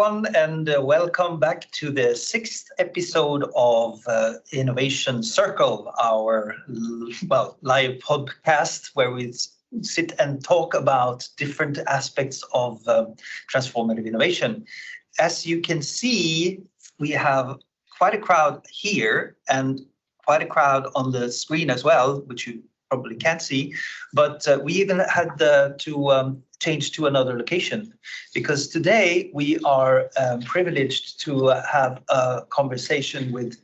everyone, and welcome back to the 6th episode of Innovation Circle, our live podcast where we sit and talk about different aspects of transformative innovation. As you can see, we have quite a crowd here and quite a crowd on the screen as well, which you probably can't see, but we even had to change to another location because today we are privileged to have a conversation with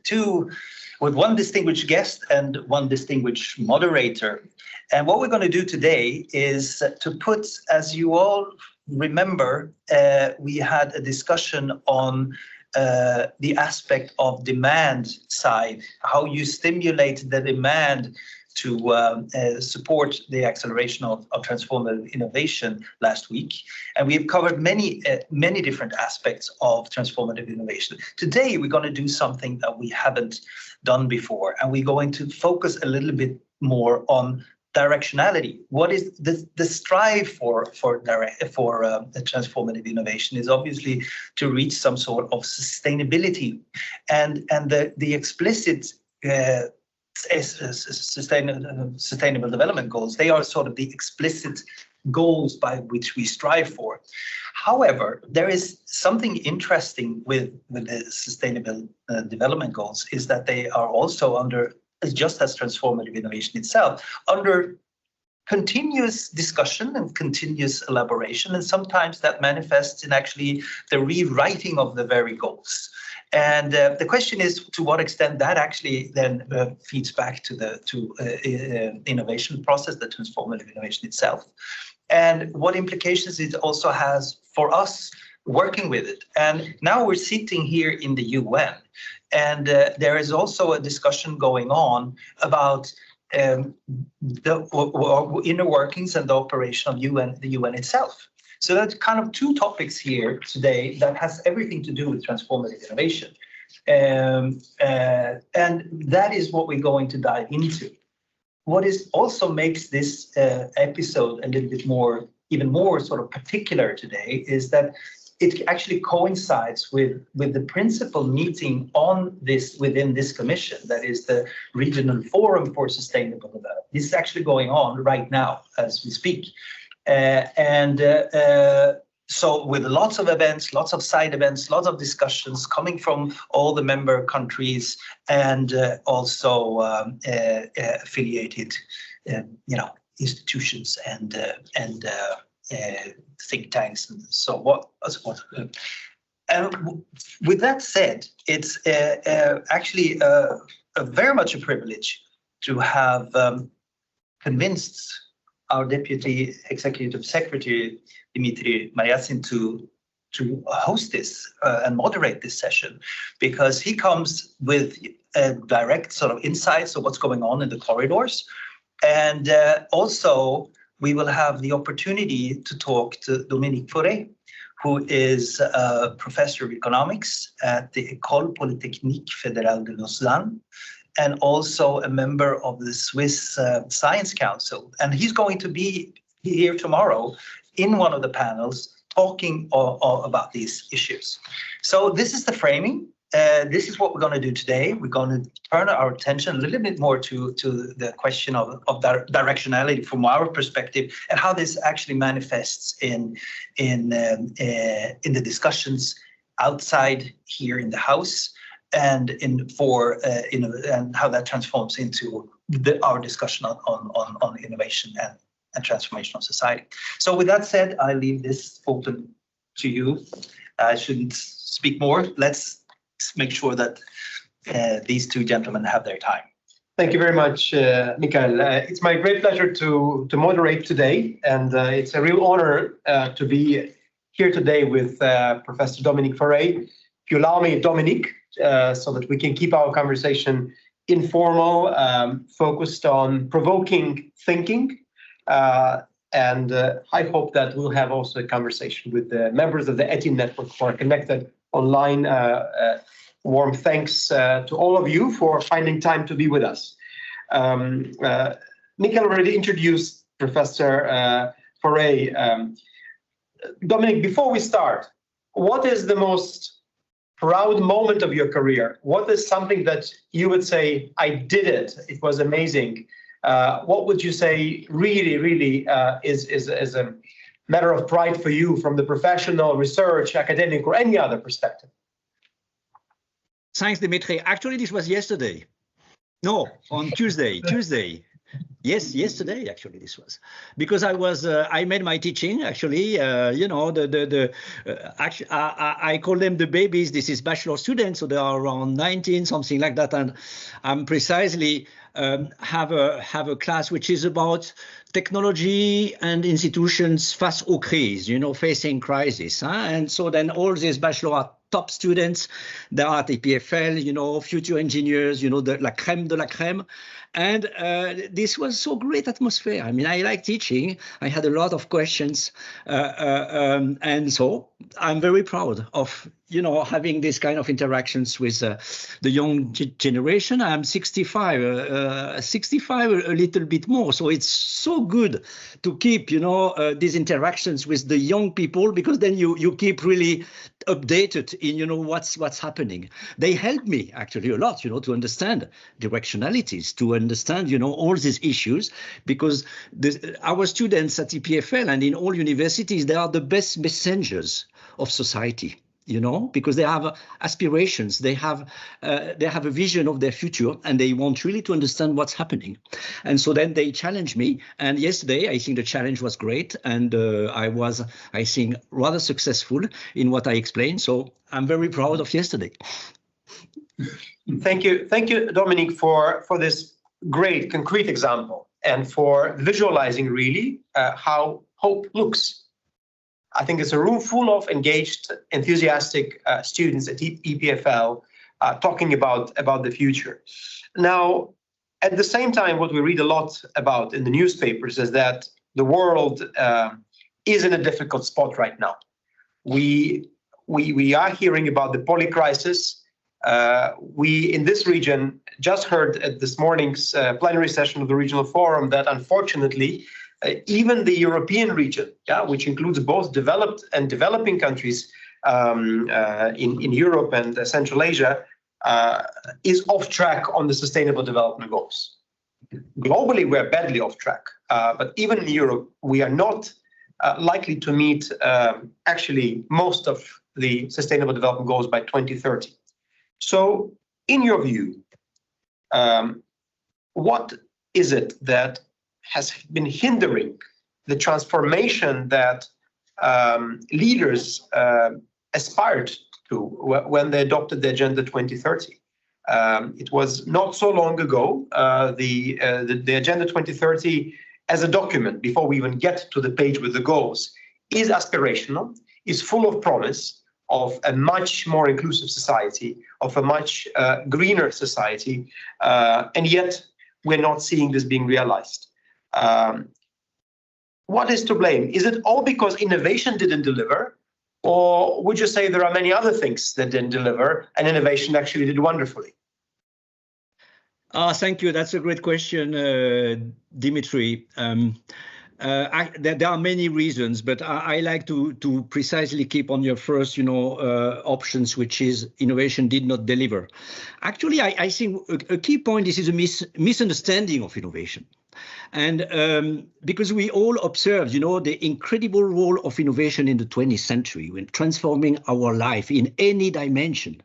one distinguished guest and one distinguished moderator. And what we're going to do today is to put, as you all remember, we had a discussion on the aspect of demand side, how you stimulate the demand to support the acceleration of transformative innovation last week. And we've covered many different aspects of transformative innovation. Today, we're going to do something that we haven't done before, and we're going to focus a little bit more on directionality. What is the strive for transformative innovation is obviously to reach some sort of sustainability, and the explicit sustainable development goals. They are sort of the explicit goals by which we strive for. However, there is something interesting with the sustainable development goals is that they are also under, just as transformative innovation itself, under continuous discussion and continuous elaboration, and sometimes that manifests in actually the rewriting of the very goals. And the question is to what extent that actually then feeds back to the innovation process, the transformative innovation itself, and what implications it also has for us working with it. And now we're sitting here in the UN, and there is also a discussion going on about the inner workings and the operation of the UN itself. So that's kind of two topics here today that has everything to do with transformative innovation. And that is what we're going to dive into. What is also makes this episode a little bit more, even more sort of particular today is that it actually coincides with the principal meeting on this within this commission, that is the Regional Forum for Sustainable Development. This is actually going on right now as we speak. So with lots of events, lots of side events, lots of discussions coming from all the member countries and also affiliated, institutions and think tanks and so what. And with that said, it's actually very much a privilege to have convinced our Deputy Executive Secretary, Dmitry Mariyasin, to host this and moderate this session, because he comes with direct sort of insights of what's going on in the corridors. And also, we will have the opportunity to talk to Dominique Foray, who is a professor of economics at the École Polytechnique Fédérale de Lausanne, and also a member of the Swiss Science Council. And he's going to be here tomorrow in one of the panels talking about these issues. So this is the framing. This is what we're going to do today. We're going to turn our attention a little bit more to the question of directionality from our perspective, and how this actually manifests in the discussions outside here in the House, and and how that transforms into our discussion on innovation and transformation of society. So with that said, I leave this open to you. I shouldn't speak more. Let's make sure that these two gentlemen have their time. Thank you very much, Mikael. It's my great pleasure to moderate today, and it's a real honor to be here today with Professor Dominique Foray. If you allow me, Dominique, so that we can keep our conversation informal, focused on provoking thinking, and I hope that we'll have also a conversation with the members of the ETI network who are connected online. Warm thanks to all of you for finding time to be with us. Mikael already introduced Professor Foray. Dominique, before we start, what is the most proud moment of your career? What is something that you would say, I did it, it was amazing? What would you say really is a matter of pride for you from the professional, research, academic, or any other perspective? Thanks, Dmitry. Actually, this was yesterday. No, on Tuesday. Yes, yesterday actually this was, because I made my teaching actually. You know, actually I call them the babies. This is bachelor students, so they are around 19, something like that, and I'm precisely have a class which is about technology and institutions face aux crises, you know, facing crisis. And so then all these bachelor are top students. They are at EPFL, you know, future engineers, you know, the la crème de la crème. And this was so great atmosphere. I mean, I like teaching. I had a lot of questions. And so I'm very proud of, you know, having this kind of interactions with the young generation. I'm 65 a little bit more. So it's so good to keep, you know, these interactions with the young people, because then you keep really updated in, you know, what's happening. They help me actually a lot, you know, to understand directionalities, to understand, you know, all these issues, because our students at EPFL and in all universities, they are the best messengers of society, you know, because they have aspirations, they have a vision of their future, and they want really to understand what's happening. And so then they challenge me. And yesterday, I think the challenge was great. And I was, I think, rather successful in what I explained. So I'm very proud of yesterday. Thank you, Dominique, for this great concrete example and for visualizing really how hope looks. I think it's a room full of engaged, enthusiastic students at EPFL talking about the future. Now, at the same time, what we read a lot about in the newspapers is that the world is in a difficult spot right now. We are hearing about the poly crisis. We in this region just heard at this morning's plenary session of the Regional Forum that unfortunately even the European region, which includes both developed and developing countries in Europe and Central Asia, is off track on the Sustainable Development Goals. Globally, we're badly off track, but even in Europe, we are not likely to meet actually most of the Sustainable Development Goals by 2030. So, in your view, what is it that has been hindering the transformation that leaders aspired to when they adopted the Agenda 2030? It was not so long ago, the Agenda 2030 as a document, before we even get to the page with the goals, is aspirational, is full of promise of a much more inclusive society, of a much greener society, and yet we're not seeing this being realized. What is to blame? Is it all because innovation didn't deliver, or would you say there are many other things that didn't deliver and innovation actually did wonderfully? Thank you. That's a great question, Dmitry. There are many reasons, but I like to precisely keep on your first, you know, options, which is innovation did not deliver. Actually, I think a key point is a misunderstanding of innovation. And because we all observed, you know, the incredible role of innovation in the 20th century when transforming our life in any dimension,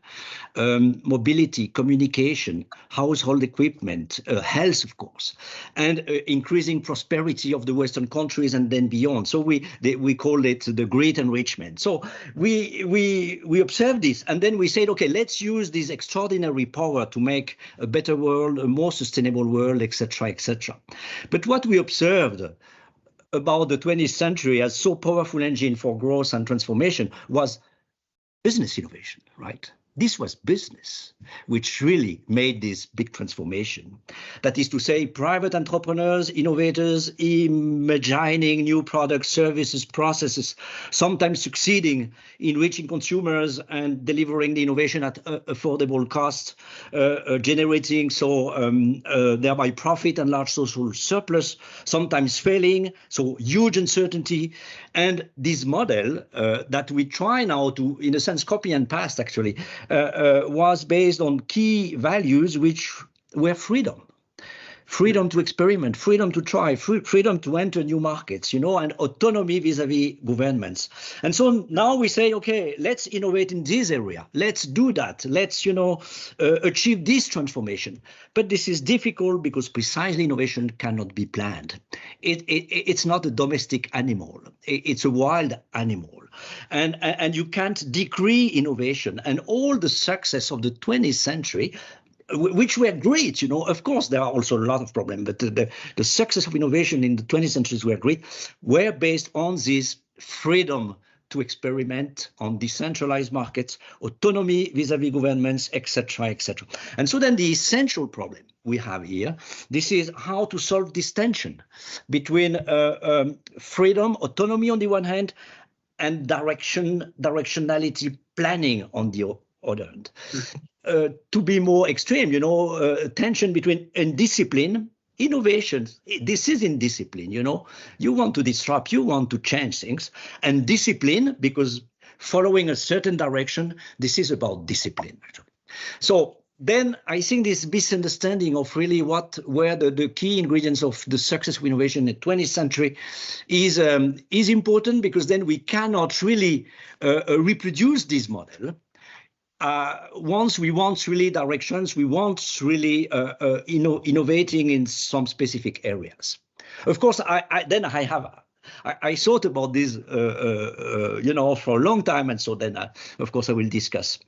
mobility, communication, household equipment, health, of course, and increasing prosperity of the Western countries and then beyond. So we call it the great enrichment. So we observed this, and then we said, okay, let's use this extraordinary power to make a better world, a more sustainable world, etc., etc. But what we observed about the 20th century as so powerful engine for growth and transformation was business innovation, right? This was business, which really made this big transformation. That is to say, private entrepreneurs, innovators, imagining new products, services, processes, sometimes succeeding in reaching consumers and delivering the innovation at affordable cost, generating thereby profit and large social surplus, sometimes failing, so huge uncertainty. And this model that we try now to, in a sense, copy and paste, actually, was based on key values which were freedom. Freedom to experiment, freedom to try, freedom to enter new markets, and autonomy vis-a-vis governments. And so now we say, okay, let's innovate in this area. Let's do that. Let's, achieve this transformation. But this is difficult because precisely innovation cannot be planned. It's not a domestic animal. It's a wild animal. And you can't decree innovation. And all the success of the 20th century, which were great, of course, there are also a lot of problems, but the success of innovation in the 20th centuries were great, were based on this freedom to experiment on decentralized markets, autonomy vis-a-vis governments, etc., etc. And so then the essential problem we have here, this is how to solve this tension between freedom, autonomy on the one hand, and directionality planning on the other hand. To be more extreme, tension between indiscipline, innovation. This is indiscipline, You want to disrupt, you want to change things. And discipline, because following a certain direction, this is about discipline, actually. So then I think this misunderstanding of really what were the key ingredients of the success of innovation in the 20th century is important, because then we cannot really reproduce this model. Once we want really directions, we want really innovating in some specific areas. Of course, I thought about this, for a long time, and so then, of course, I will discuss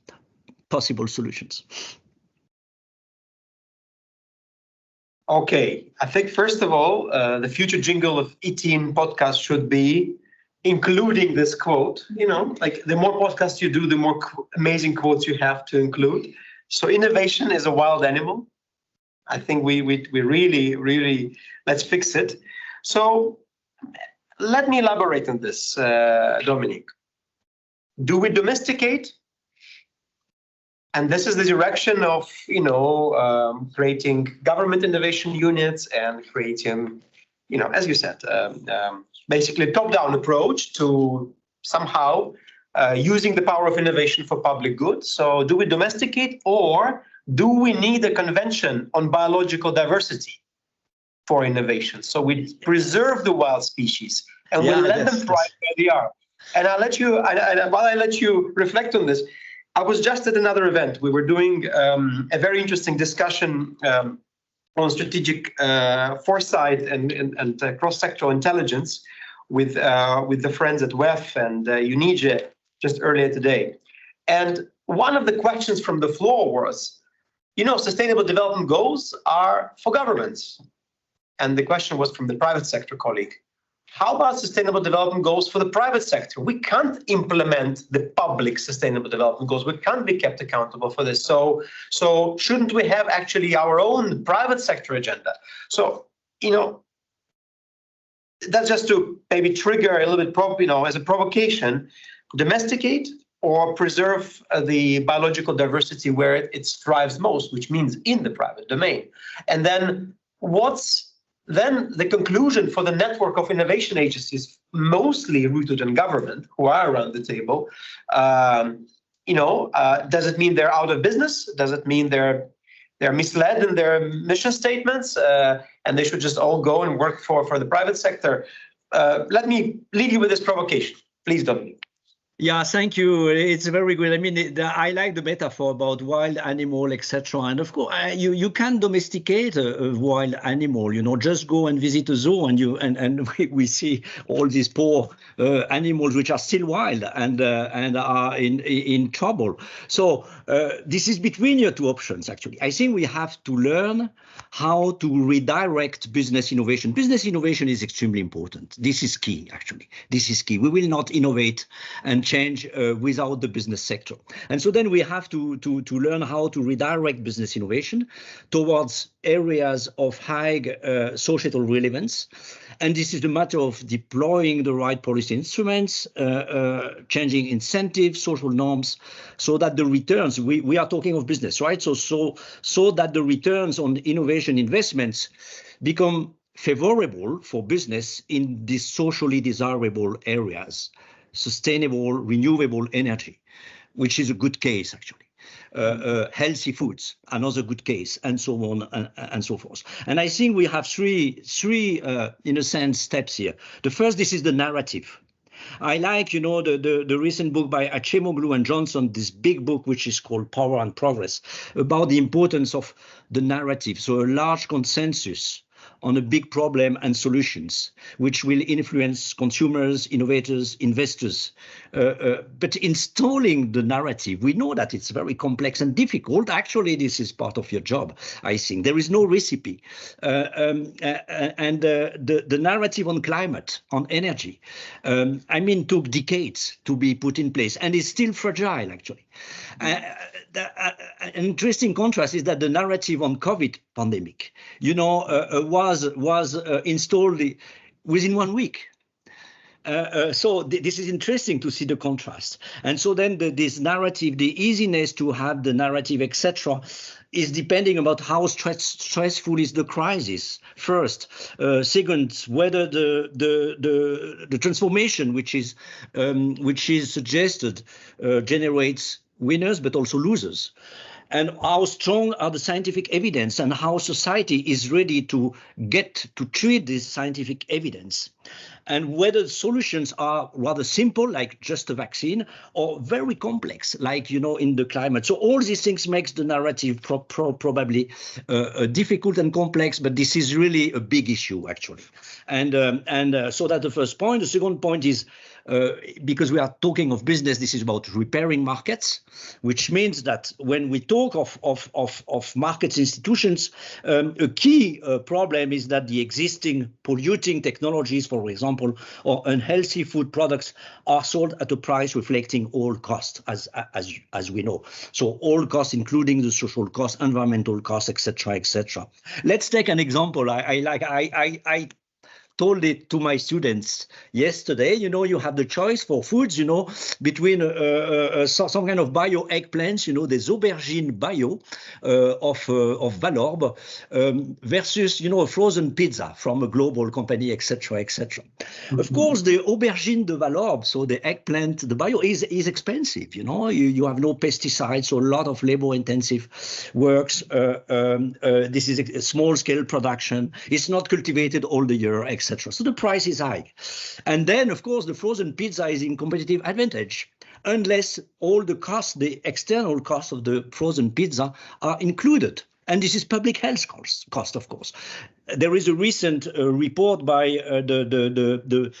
possible solutions. Okay, I think first of all, the future jingle of E-Team podcast should be including this quote. Like the more podcasts you do, the more amazing quotes you have to include. So innovation is a wild animal. I think we really let's fix it. So let me elaborate on this, Dominique. Do we domesticate? And this is the direction of creating government innovation units and creating, as you said, basically a top-down approach to somehow using the power of innovation for public good. So do we domesticate, or do we need a convention on biological diversity for innovation? So we preserve the wild species and we let them thrive where they are. And I'll let you, while I let you reflect on this, I was just at another event. We were doing a very interesting discussion on strategic foresight and cross-sectoral intelligence with the friends at WEF and UNECE just earlier today. And one of the questions from the floor was, sustainable development goals are for governments. And the question was from the private sector colleague. How about sustainable development goals for the private sector? We can't implement the public sustainable development goals. We can't be kept accountable for this. So shouldn't we have actually our own private sector agenda? So, that's just to maybe trigger a little bit, as a provocation, domesticate or preserve the biological diversity where it thrives most, which means in the private domain. And then what's then the conclusion for the network of innovation agencies, mostly rooted in government, who are around the table? Does it mean they're out of business? Does it mean they're misled in their mission statements and they should just all go and work for the private sector? Let me leave you with this provocation. Please, Dominique. Yeah, thank you. It's very good. I mean, I like the metaphor about wild animal, etc. And of course, you can domesticate a wild animal. Just go and visit a zoo, and we see all these poor animals which are still wild and are in trouble. So this is between your two options. Actually, I think we have to learn how to redirect business innovation. Business innovation is extremely important. This is key. Actually, this is key. We will not innovate and change without the business sector. And so then we have to learn how to redirect business innovation towards areas of high societal relevance. And this is a matter of deploying the right policy instruments, changing incentives, social norms, so that the returns, we are talking of business, right? So that the returns on innovation investments become favorable for business in these socially desirable areas, sustainable, renewable energy, which is a good case, actually. Healthy foods, another good case, and so on and so forth. And I think we have three in a sense, steps here. The first, this is the narrative. I like, you know, the recent book by Acemoglu and Johnson, this big book, which is called Power and Progress, about the importance of the narrative. So a large consensus on a big problem and solutions, which will influence consumers, innovators, investors. But installing the narrative, we know that it's very complex and difficult. Actually, this is part of your job, I think. There is no recipe. The narrative on climate, on energy, I mean, took decades to be put in place, and is still fragile, actually. An interesting contrast is that the narrative on COVID pandemic, you know, was installed within 1 week. So this is interesting to see the contrast. And so then this narrative, the easiness to have the narrative, etc., is depending about how stressful is the crisis. First, second, whether the transformation which is suggested generates winners but also losers, and how strong are the scientific evidence, and how society is ready to get to treat this scientific evidence, and whether the solutions are rather simple, like just a vaccine, or very complex, like, you know, in the climate. So all these things makes the narrative probably difficult and complex, but this is really a big issue, actually. And so that's the first point. The second point is, because we are talking of business, this is about repairing markets, which means that when we talk of markets institutions, a key problem is that the existing polluting technologies, for example, or unhealthy food products, are sold at a price reflecting all costs, as we know. So all costs, including the social costs, environmental costs, etc., etc. Let's take an example. I told it to my students yesterday. You know, you have the choice for foods, you know, between some kind of bio eggplants, you know, des aubergines bio of Valorbe, versus, you know, a frozen pizza from a global company, etc., etc. Of course, the aubergine de Valorbe, so the eggplant, the bio, is expensive. You know, you have no pesticides, so a lot of labor-intensive works. This is a small-scale production. It's not cultivated all the year, etc. So the price is high. And then, of course, the frozen pizza is in competitive advantage unless all the costs, the external costs of the frozen pizza are included. And this is public health cost, of course. There is a recent report by the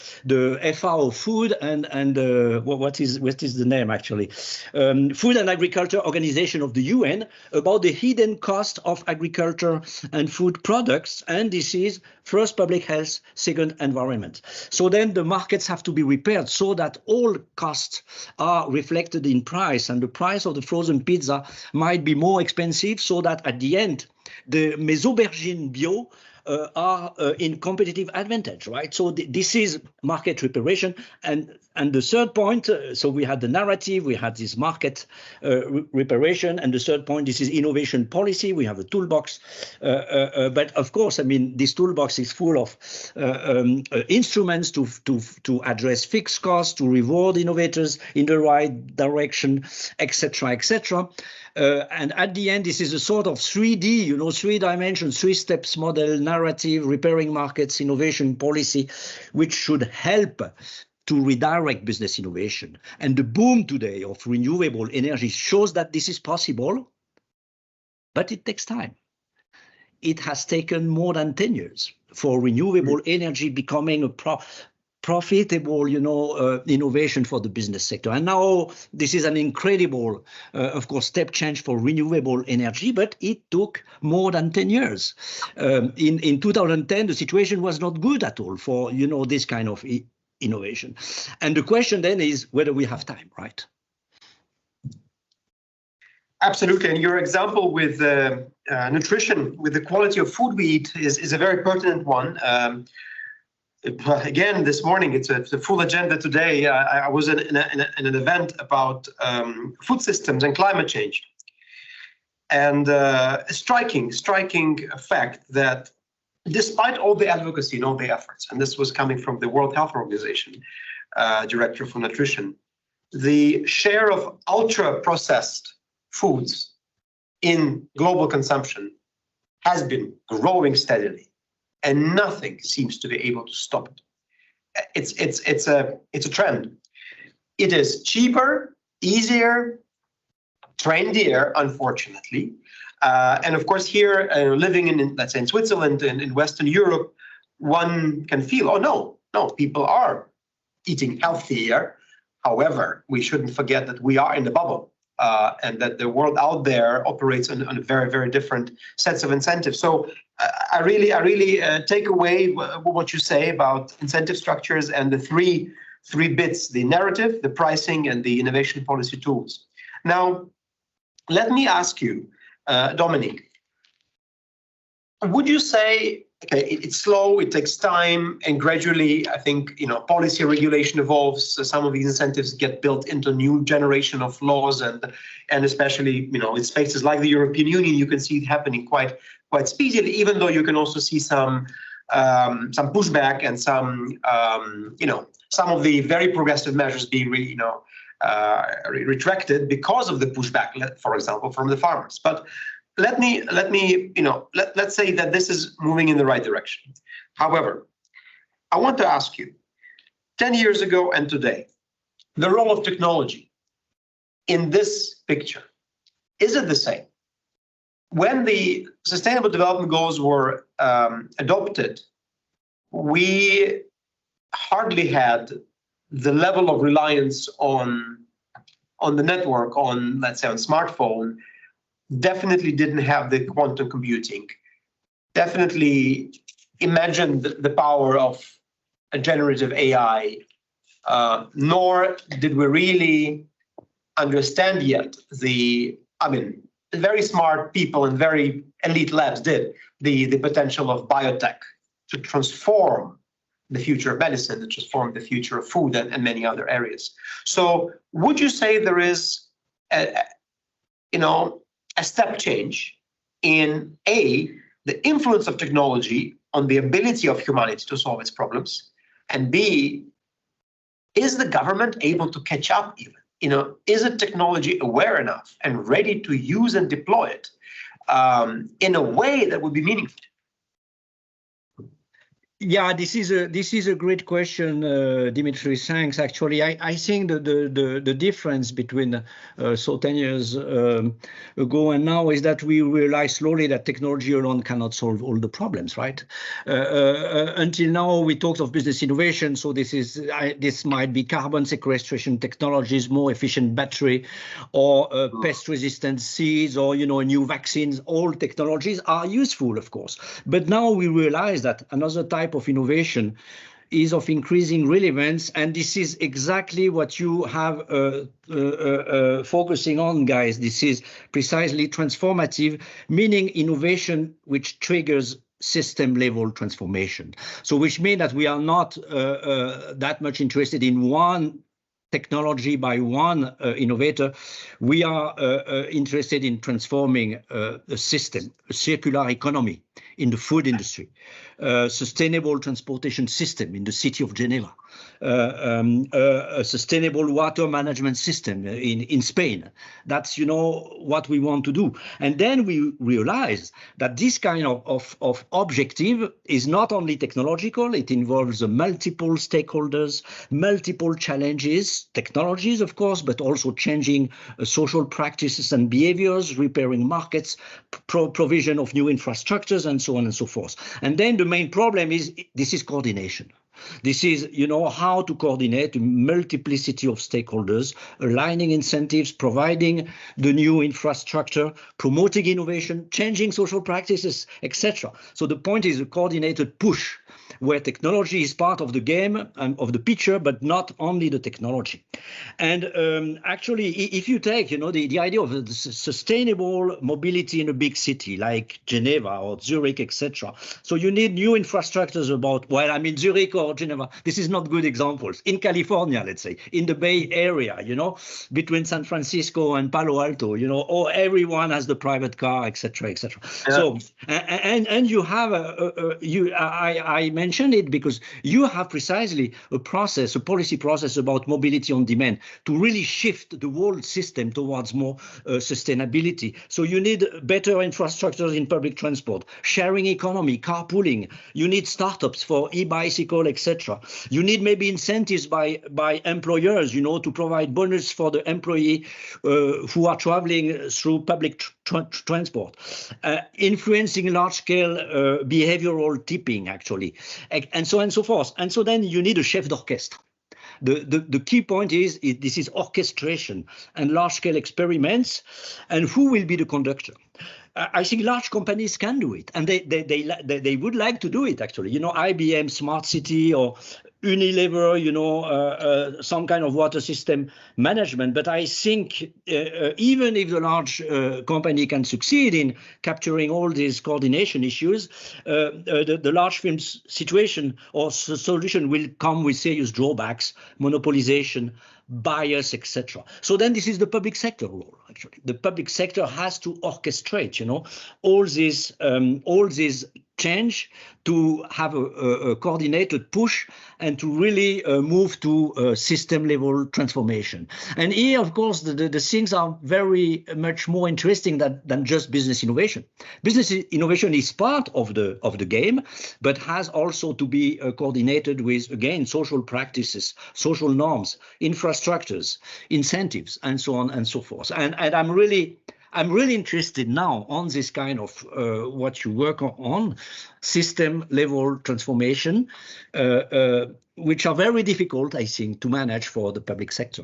FAO Food and what is the name, actually? Food and Agriculture Organization of the UN, about the hidden cost of agriculture and food products. And this is first public health, second environment. So then the markets have to be repaired so that all costs are reflected in price, and the price of the frozen pizza might be more expensive, so that at the end, mes aubergines bio are in competitive advantage, right? So this is market reparation. And the third point, so we had the narrative, we had this market reparation, and the third point, this is innovation policy. We have a toolbox, but of course, I mean, this toolbox is full of instruments to address fixed costs, to reward innovators in the right direction, etc., etc. And at the end, this is a sort of 3D, you know, 3 dimensions, 3 steps model, narrative, repairing markets, innovation policy, which should help to redirect business innovation. And the boom today of renewable energy shows that this is possible, but it takes time. It has taken more than 10 years for renewable energy becoming a profitable, you know, innovation for the business sector. And now this is an incredible, of course, step change for renewable energy, but it took more than 10 years. In 2010, the situation was not good at all for, you know, this kind of innovation. And the question then is whether we have time, right? Absolutely, and your example with nutrition, with the quality of food we eat, is a very pertinent one. Again, this morning, it's a full agenda today. I was in an event about food systems and climate change. And a striking fact that despite all the advocacy and all the efforts, and this was coming from the World Health Organization director for nutrition, the share of ultra-processed foods in global consumption has been growing steadily, and nothing seems to be able to stop it. It's a trend. It is cheaper, easier, trendier, unfortunately. And of course, here, living in, let's say, in Switzerland and in Western Europe, one can feel, oh, no, people are eating healthier. However, we shouldn't forget that we are in the bubble and that the world out there operates on a very, very different sets of incentives. So I really take away what you say about incentive structures and the three bits: the narrative, the pricing, and the innovation policy tools. Now, let me ask you, Dominique, would you say, okay, it's slow, it takes time, and gradually, I think, policy regulation evolves. So some of these incentives get built into a new generation of laws, and especially, in spaces like the European Union, you can see it happening quite speedily. Even though you can also see some pushback and some of the very progressive measures being retracted because of the pushback, for example, from the farmers. But let's say that this is moving in the right direction. However, I want to ask you, 10 years ago and today, the role of technology in this picture, is it the same? When the Sustainable Development Goals were adopted, we hardly had the level of reliance on the network, let's say on smartphone. Definitely didn't have the quantum computing, definitely imagined the power of a generative AI, nor did we really understand yet very smart people and very elite labs did, the potential of biotech to transform the future of medicine, to transform the future of food and many other areas. So would you say there is a step change in the influence of technology on the ability of humanity to solve its problems, and B, is the government able to catch up even? Is it technology aware enough and ready to use and deploy it in a way that would be meaningful? Yeah, this is a great question, Dmitry. Thanks. Actually, I think the difference between 10 years ago and now is that we realize slowly that technology alone cannot solve all the problems, right? Until now, we talked of business innovation. So this might be carbon sequestration technologies, more efficient battery, or pest-resistant seeds, or new vaccines. All technologies are useful, of course. But now we realize that another type of innovation is of increasing relevance, and this is exactly what you have focusing on, guys. This is precisely transformative, meaning innovation which triggers system-level transformation. So which means that we are not that much interested in one technology by one innovator. We are interested in transforming a system, a circular economy in the food industry, sustainable transportation system in the city of Geneva, a sustainable water management system in Spain. That's what we want to do. And then we realize that this kind of objective is not only technological, it involves multiple stakeholders, multiple challenges, technologies, of course, but also changing social practices and behaviors, repairing markets, provision of new infrastructures, and so on and so forth. And then the main problem is this is coordination. This is, how to coordinate a multiplicity of stakeholders, aligning incentives, providing the new infrastructure, promoting innovation, changing social practices, etc. So the point is a coordinated push where technology is part of the game and of the picture, but not only the technology. And actually, if you take, the idea of the sustainable mobility in a big city like Geneva or Zurich, etc. So you need new infrastructures about, well, I mean, Zurich or Geneva, this is not good examples. In California, let's say, in the Bay Area, between San Francisco and Palo Alto, or everyone has the private car, etc., etc. Yeah. So, and you have I mentioned it because you have precisely a policy process about mobility on demand to really shift the whole system towards more sustainability. So you need better infrastructures in public transport, sharing economy, carpooling. You need startups for e-bicycle, etc. You need maybe incentives by employers, to provide bonus for the employee who are traveling through public transport, influencing large-scale behavioral tipping, actually, and so on and so forth. And so then you need a chef d'orchestre. The key point is this is orchestration and large-scale experiments, and who will be the conductor? I think large companies can do it, and they would like to do it, actually. IBM Smart City or Unilever, some kind of water system management. But I think even if the large company can succeed in capturing all these coordination issues, the large firm's situation or solution will come with serious drawbacks, monopolization, bias, etc. So then this is the public sector role, actually. The public sector has to orchestrate, all this change to have a coordinated push and to really move to system level transformation. And here, of course, the things are very much more interesting than just business innovation. Business innovation is part of the game, but has also to be coordinated with, again, social practices, social norms, infrastructures, incentives, and so on and so forth. And I'm really interested now on this kind of what you work on, system level transformation, which are very difficult, I think, to manage for the public sector.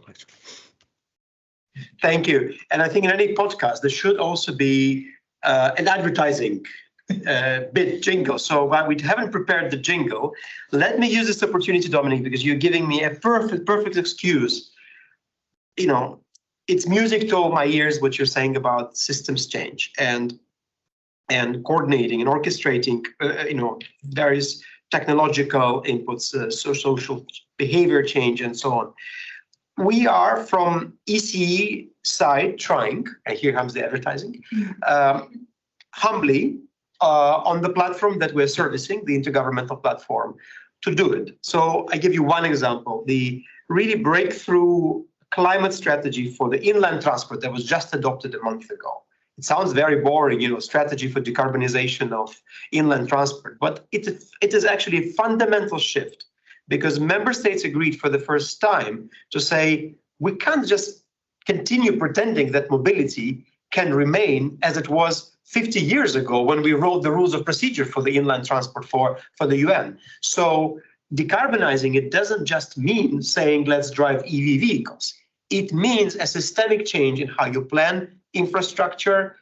Thank you. And I think in any podcast, there should also be an advertising bit jingle. So while we haven't prepared the jingle, let me use this opportunity, Dominique, because you're giving me a perfect excuse. It's music to my ears what you're saying about systems change and coordinating and orchestrating, various technological inputs, social behavior change, and so on. We are from ECE side trying, and here comes the advertising, humbly on the platform that we're servicing, the intergovernmental platform, to do it. So I give you one example, the really breakthrough climate strategy for the inland transport that was just adopted a month ago. It sounds very boring, strategy for decarbonization of inland transport, but it is actually a fundamental shift because member states agreed for the first time to say, we can't just continue pretending that mobility can remain as it was 50 years ago when we wrote the rules of procedure for the inland transport for the UN. So decarbonizing, it doesn't just mean saying, let's drive EV vehicles. It means a systemic change in how you plan infrastructure,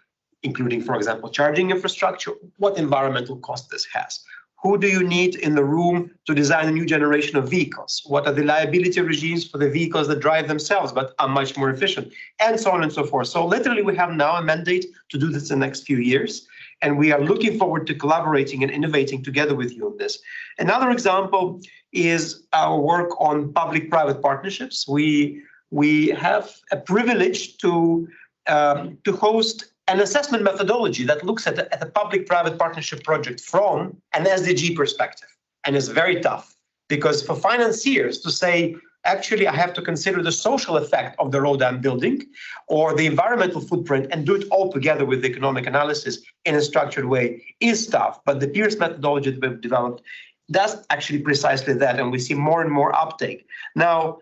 including, for example, charging infrastructure, what environmental cost this has. Who do you need in the room to design a new generation of vehicles? What are the liability regimes for the vehicles that drive themselves but are much more efficient? And so on and so forth. So literally, we have now a mandate to do this in the next few years. And we are looking forward to collaborating and innovating together with you on this. Another example is our work on public-private partnerships. We have a privilege to host an assessment methodology that looks at a public-private partnership project from an SDG perspective. And it's very tough because for financiers to say, actually, I have to consider the social effect of the road I'm building or the environmental footprint and do it all together with the economic analysis in a structured way is tough. But the Pierce methodology that we've developed does actually precisely that. And we see more and more uptake. Now,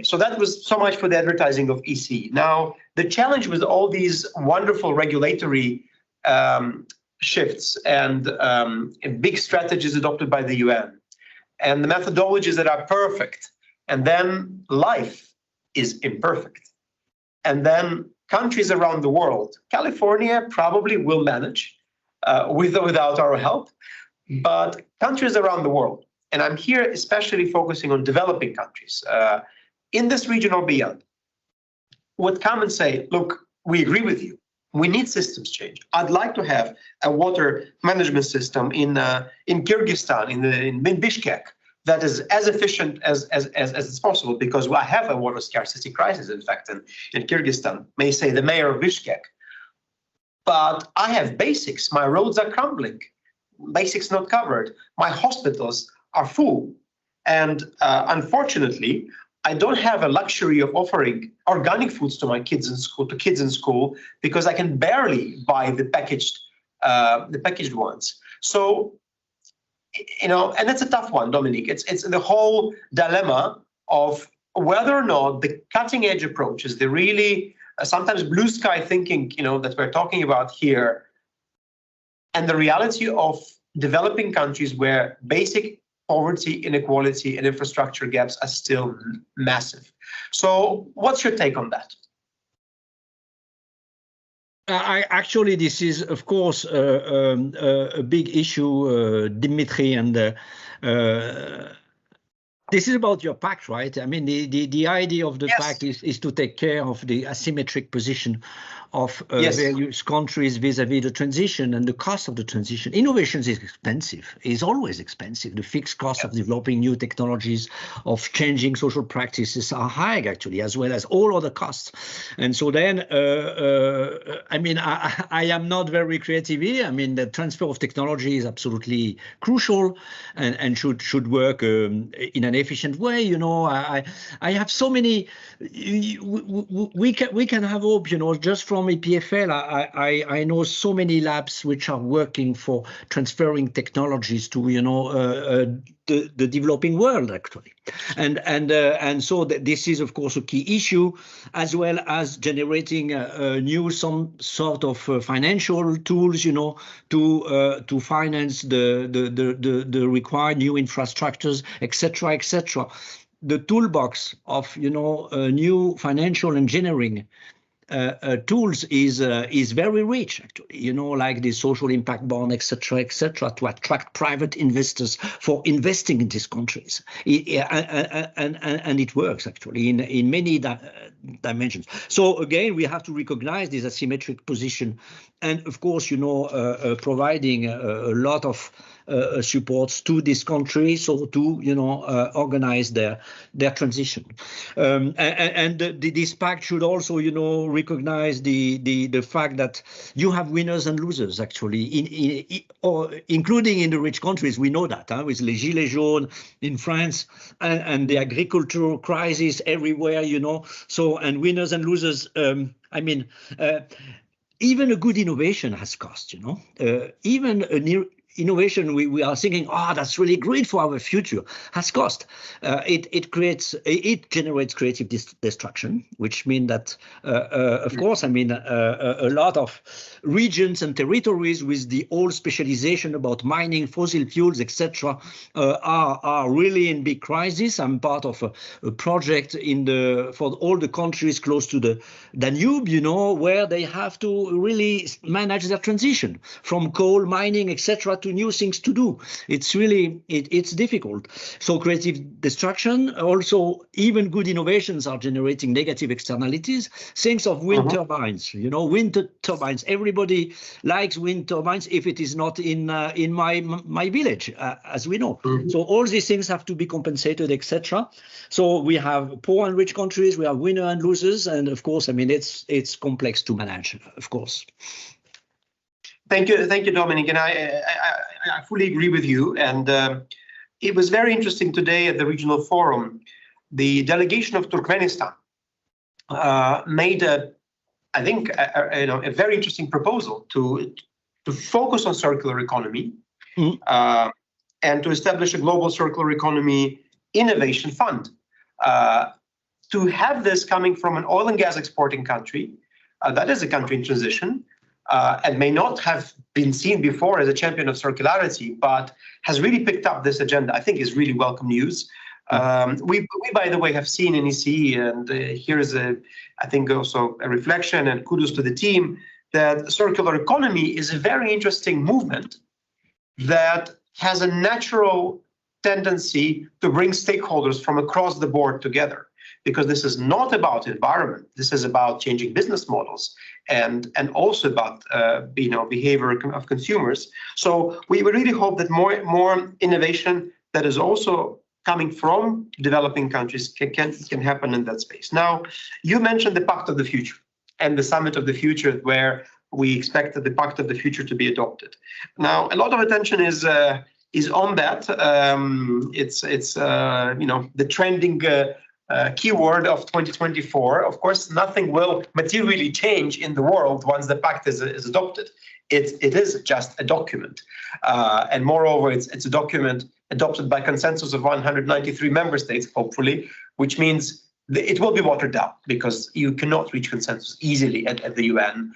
so that was so much for the advertising of EC. Now, the challenge with all these wonderful regulatory shifts and big strategies adopted by the UN and the methodologies that are perfect, and then life is imperfect. And then countries around the world, California probably will manage with or without our help, but countries around the world, and I'm here especially focusing on developing countries, in this region or beyond, would come and say, look, we agree with you. We need systems change. I'd like to have a water management system in Kyrgyzstan, in Bishkek, that is as efficient as it's possible, because I have a water scarcity crisis, in fact, in Kyrgyzstan, may say the mayor of Bishkek. But I have basics. My roads are crumbling, basics not covered. My hospitals are full. And unfortunately, I don't have a luxury of offering organic foods to my kids in school, because I can barely buy the packaged ones. So, and it's a tough one, Dominique. It's the whole dilemma of whether or not the cutting edge approaches, the really sometimes blue sky thinking, that we're talking about here, and the reality of developing countries where basic poverty, inequality, and infrastructure gaps are still massive. So what's your take on that? Actually, this is, of course, a big issue, Dmitry, and this is about your pact, right? I mean, the idea of the pact is to take care of the asymmetric position of various countries vis-à-vis the transition and the cost of the transition. Innovation is expensive, is always expensive. The fixed cost of developing new technologies, of changing social practices are high, actually, as well as all other costs. And so then, I mean, I am not very creative here. I mean, the transfer of technology is absolutely crucial and should work in an efficient way. I have so many, we can have hope, just from EPFL, I know so many labs which are working for transferring technologies to, the developing world, actually. And so this is, of course, a key issue, as well as generating some sort of financial tools, to finance the required new infrastructures, etc., etc. The toolbox of, new financial engineering tools is very rich, actually, like the social impact bond, etc., to attract private investors for investing in these countries. And it works, actually, in many dimensions. So again, we have to recognize this asymmetric position, and of course, providing a lot of supports to this country, so to organize their transition. And this pact should also recognize the fact that you have winners and losers, actually, including in the rich countries. We know that with les gilets jaunes in France and the agricultural crisis everywhere, so, and winners and losers. I mean, even a good innovation has cost, even a new innovation we are thinking, that's really great for our future, has cost. It generates creative destruction, which means that, of course, I mean, a lot of regions and territories with the old specialization about mining, fossil fuels, etc., are really in big crisis. I'm part of a project for all the countries close to the Danube, where they have to really manage their transition from coal mining, etc., to new things to do. It's really, it's difficult. So creative destruction, also even good innovations are generating negative externalities. Think of wind turbines, wind turbines. Everybody likes wind turbines if it is not in my village, as we know. So all these things have to be compensated, etc. So we have poor and rich countries, we have winner and losers, and of course, I mean, it's complex to manage, of course. Thank you, Dominique, and I fully agree with you. And it was very interesting today at the Regional Forum. The delegation of Turkmenistan made a very interesting proposal to focus on circular economy and to establish a global circular economy innovation fund. To have this coming from an oil and gas exporting country, that is a country in transition, and may not have been seen before as a champion of circularity, but has really picked up this agenda, I think is really welcome news. We, by the way, have seen in ECE, and here is I think also a reflection and kudos to the team, that circular economy is a very interesting movement that has a natural tendency to bring stakeholders from across the board together, because this is not about environment. This is about changing business models and also about behavior of consumers. So we really hope that more innovation that is also coming from developing countries can happen in that space. Now, you mentioned the Pact of the Future and the Summit of the Future, where we expect the Pact of the Future to be adopted. Now, a lot of attention is on that. It's the trending keyword of 2024. Of course, nothing will materially change in the world once the pact is adopted. It is just a document, and moreover, it's a document adopted by consensus of 193 member states, hopefully, which means it will be watered down because you cannot reach consensus easily at the UN.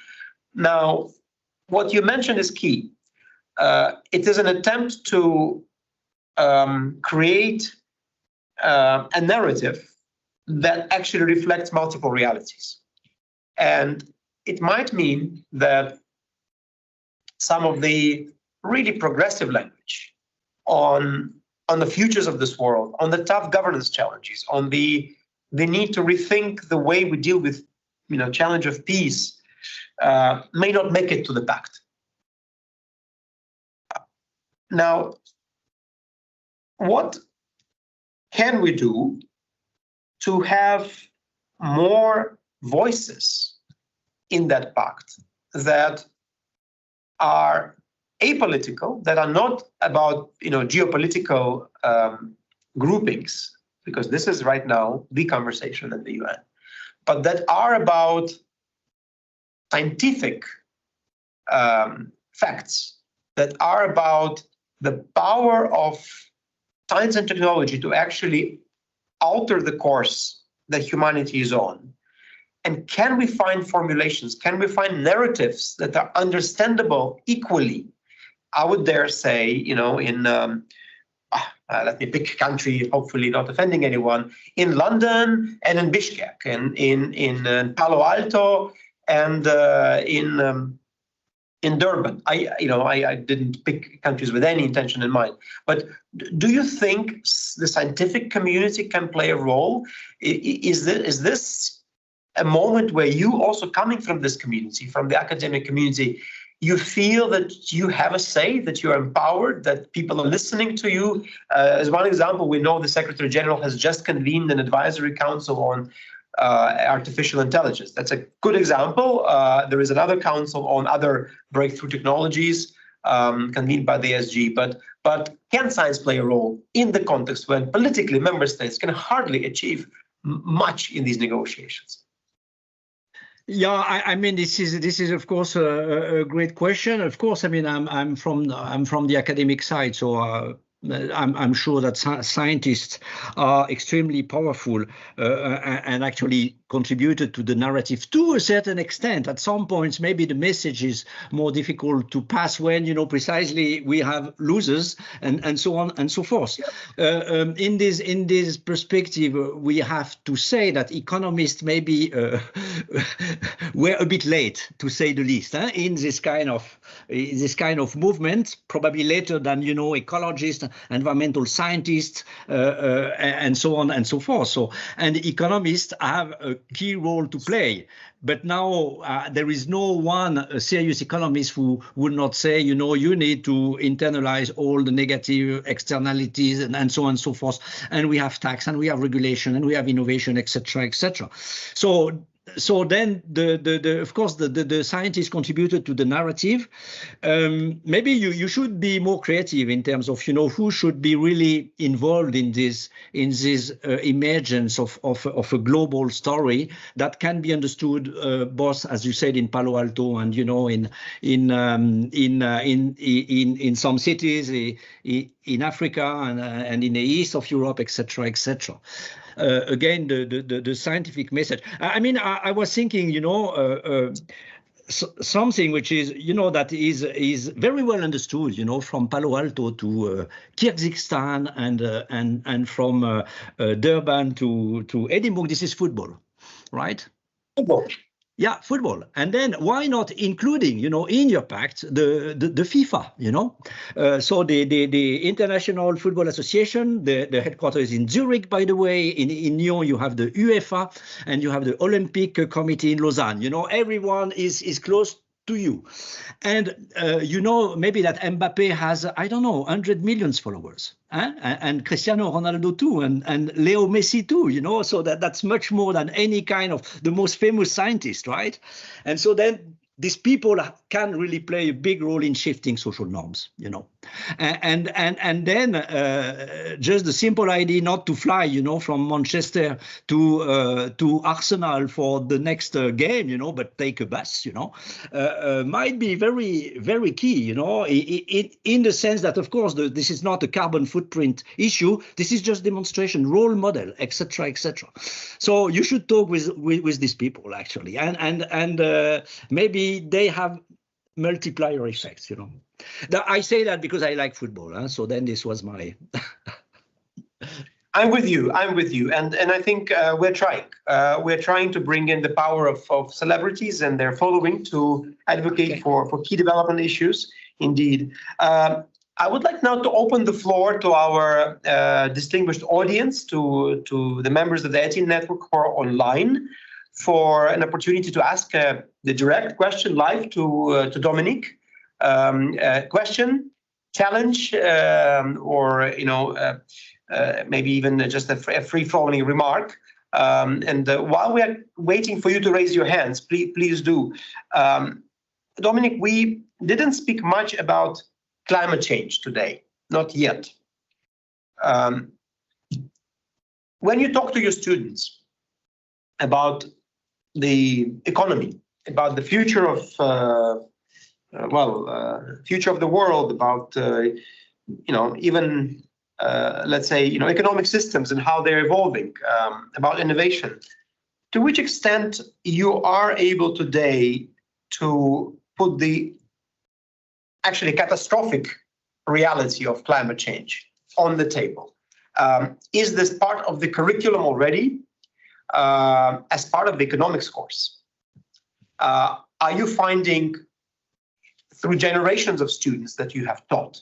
Now, what you mentioned is key. It is an attempt to create a narrative that actually reflects multiple realities. And it might mean that some of the really progressive language on the futures of this world, on the tough governance challenges, on the need to rethink the way we deal with challenge of peace, may not make it to the pact. Now, what can we do to have more voices in that pact that are apolitical, that are not about geopolitical groupings, because this is right now the conversation at the UN, but that are about scientific facts, that are about the power of science and technology to actually alter the course that humanity is on? And can we find formulations? Can we find narratives that are understandable equally? I would dare say, let me pick a country, hopefully not offending anyone, in London and in Bishkek, and in Palo Alto and in Durban. I didn't pick countries with any intention in mind. But do you think the scientific community can play a role? Is this a moment where you, also coming from this community, from the academic community, you feel that you have a say, that you're empowered, that people are listening to you? As one example, we know the Secretary General has just convened an advisory council on artificial intelligence. That's a good example. There is another council on other breakthrough technologies convened by the SG. But can science play a role in the context when politically member states can hardly achieve much in these negotiations? Yeah, I mean, this is of course a great question. Of course, I mean, I'm from the academic side, so I'm sure that scientists are extremely powerful and actually contributed to the narrative to a certain extent. At some points, maybe the message is more difficult to pass when, precisely we have losers and so on and so forth. In this perspective, we have to say that economists maybe were a bit late, to say the least, in this kind of movement, probably later than ecologists, environmental scientists, and so on and so forth. So, and economists have a key role to play. But now there is no one serious economist who would not say, you need to internalize all the negative externalities and so on and so forth. And we have tax and we have regulation and we have innovation, etc., etc. So then, of course, the scientists contributed to the narrative. Maybe you should be more creative in terms of who should be really involved in this emergence of a global story that can be understood both, as you said, in Palo Alto and in some cities in Africa and in the east of Europe, etc., etc. Again, the scientific message. I mean, I was thinking, something which is, that is very well understood, from Palo Alto to Kyrgyzstan and from Durban to Edinburgh. This is football, right? Football. Yeah, football. And then why not including, in your pact, the FIFA, So the International Football Association, the headquarters is in Zurich, by the way. In Lyon, you have the UEFA and you have the Olympic Committee in Lausanne. Everyone is close to you. And, maybe that Mbappe has, I don't know, 100 million followers. And Cristiano Ronaldo too, and Leo Messi too, so that's much more than any kind of the most famous scientist, right? And so then these people can really play a big role in shifting social norms, and then just the simple idea not to fly, from Manchester to Arsenal for the next game, but take a bus, might be very, very key, in the sense that, of course, this is not a carbon footprint issue. This is just demonstration, role model, etc., etc. So you should talk with these people actually, and maybe they have multiplier effects, I say that because I like football, so then this was my. I'm with you. And I think we're trying to bring in the power of celebrities and their following to advocate for key development issues. Indeed. I would like now to open the floor to our distinguished audience, to the members of the ETI network who are online, for an opportunity to ask the direct question live to Dominique. Question, challenge, or maybe even just a free-flowing remark. And while we are waiting for you to raise your hands, please do. Dominique, we didn't speak much about climate change today, not yet. When you talk to your students about the economy, about the future of future of the world, about even let's say economic systems and how they're evolving, about innovation, to which extent you are able today to put the actually catastrophic reality of climate change on the table? Is this part of the curriculum already? As part of the economics course, are you finding through generations of students that you have taught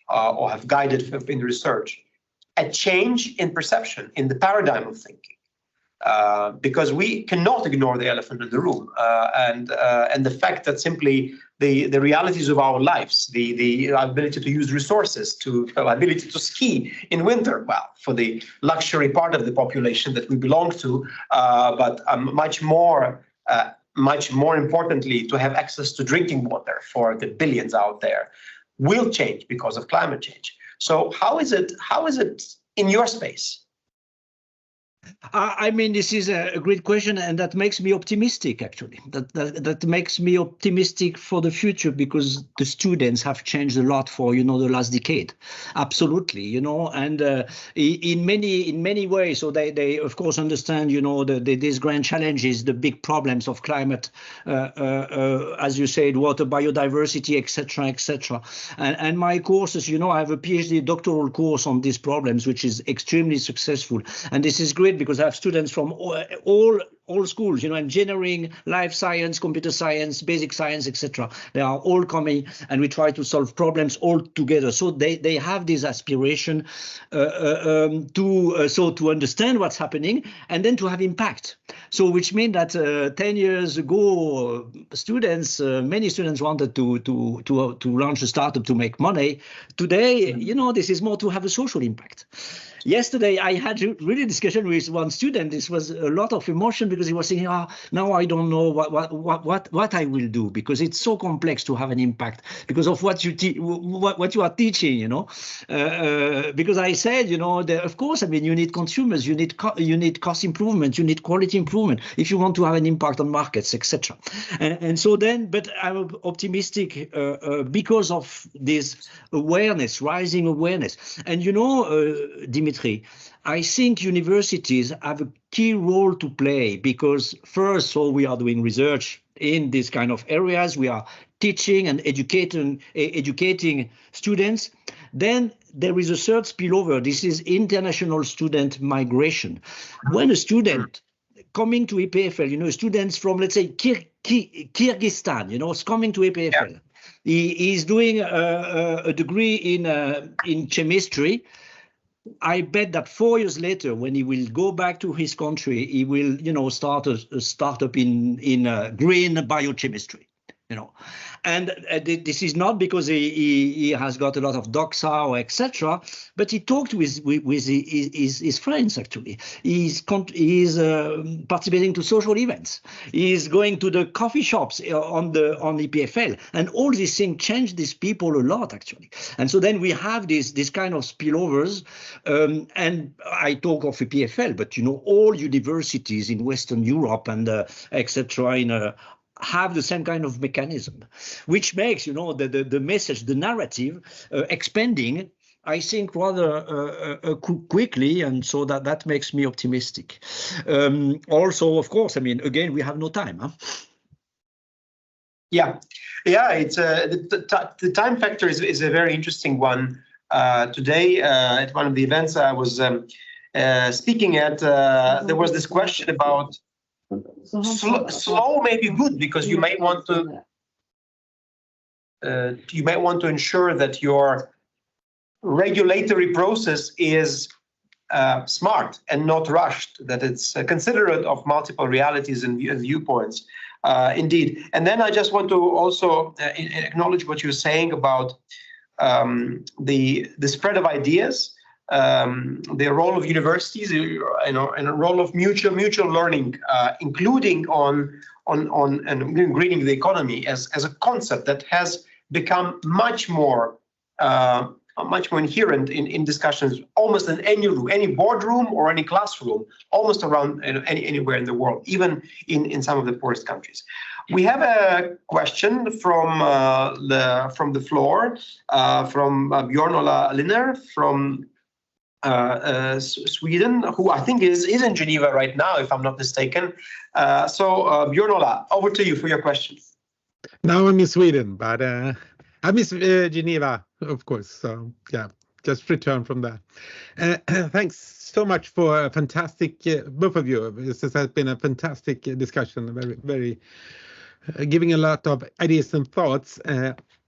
or have guided in research a change in perception, in the paradigm of thinking? Because we cannot ignore the elephant in the room, and the fact that simply the realities of our lives, the ability to use resources, ability to ski in winter, well, for the luxury part of the population that we belong to, but much more importantly, to have access to drinking water for the billions out there, will change because of climate change. So how is it in your space? I mean, this is a great question, and that makes me optimistic, actually. That makes me optimistic for the future, because the students have changed a lot for, the last decade. Absolutely, and in many ways. So they of course understand, these grand challenges, the big problems of climate, as you said, water, biodiversity, etc., etc. And my courses, I have a PhD doctoral course on these problems, which is extremely successful. And this is great because I have students from all schools, engineering, life science, computer science, basic science, etc. They are all coming, and we try to solve problems all together. So they have this aspiration to understand what's happening and then to have impact. So which means that 10 years ago, many students wanted to launch a startup to make money. Today, this is more to have a social impact. Yesterday, I had really discussion with one student. This was a lot of emotion because he was saying, now I don't know what I will do, because it's so complex to have an impact because of what you are teaching, because I said, of course, you need consumers, you need cost improvement, you need quality improvement if you want to have an impact on markets, etc. And so then, but I'm optimistic because of this awareness, rising awareness. And Dmitry, I think universities have a key role to play because first, we are doing research in these kind of areas. We are teaching and educating students. Then there is a third spillover. This is international student migration. When a student coming to EPFL, students from, let's say, Kyrgyzstan, coming to EPFL. Yeah. He is doing a degree in chemistry. I bet that 4 years later, when he will go back to his country, he will, start a startup in green biochemistry. And this is not because he has got a lot of doxa or etc. But he talked with his friends. Actually, he's participating to social events. He's going to the coffee shops on EPFL, and all these things change these people a lot actually. And so then we have this kind of spillovers. And I talk of EPFL, but all universities in Western Europe and etc. have the same kind of mechanism, which makes, the message, the narrative expanding, I think, rather quickly. And so that makes me optimistic. Also, of course, again, we have no time. Huh? Yeah, it's the time factor is a very interesting one. Today, at one of the events I was speaking at, there was this question about slow may be good because you might want to ensure that your regulatory process is smart and not rushed, that it's considerate of multiple realities and viewpoints. Indeed. And then I just want to also acknowledge what you're saying about the spread of ideas. The role of universities, and a role of mutual learning, including on greening the economy as a concept that has become much more inherent in discussions, almost in any boardroom or any classroom, almost around anywhere in the world, even in some of the poorest countries. We have a question from the floor from Björn-Ola Linner from Sweden, who I think is in Geneva right now, if I'm not mistaken. So Björn-Ola, over to you for your question. Now I'm in Sweden, but I miss Geneva, of course. So yeah, just returned from that. Thanks so much for a fantastic, both of you. This has been a fantastic discussion, very, very giving a lot of ideas and thoughts.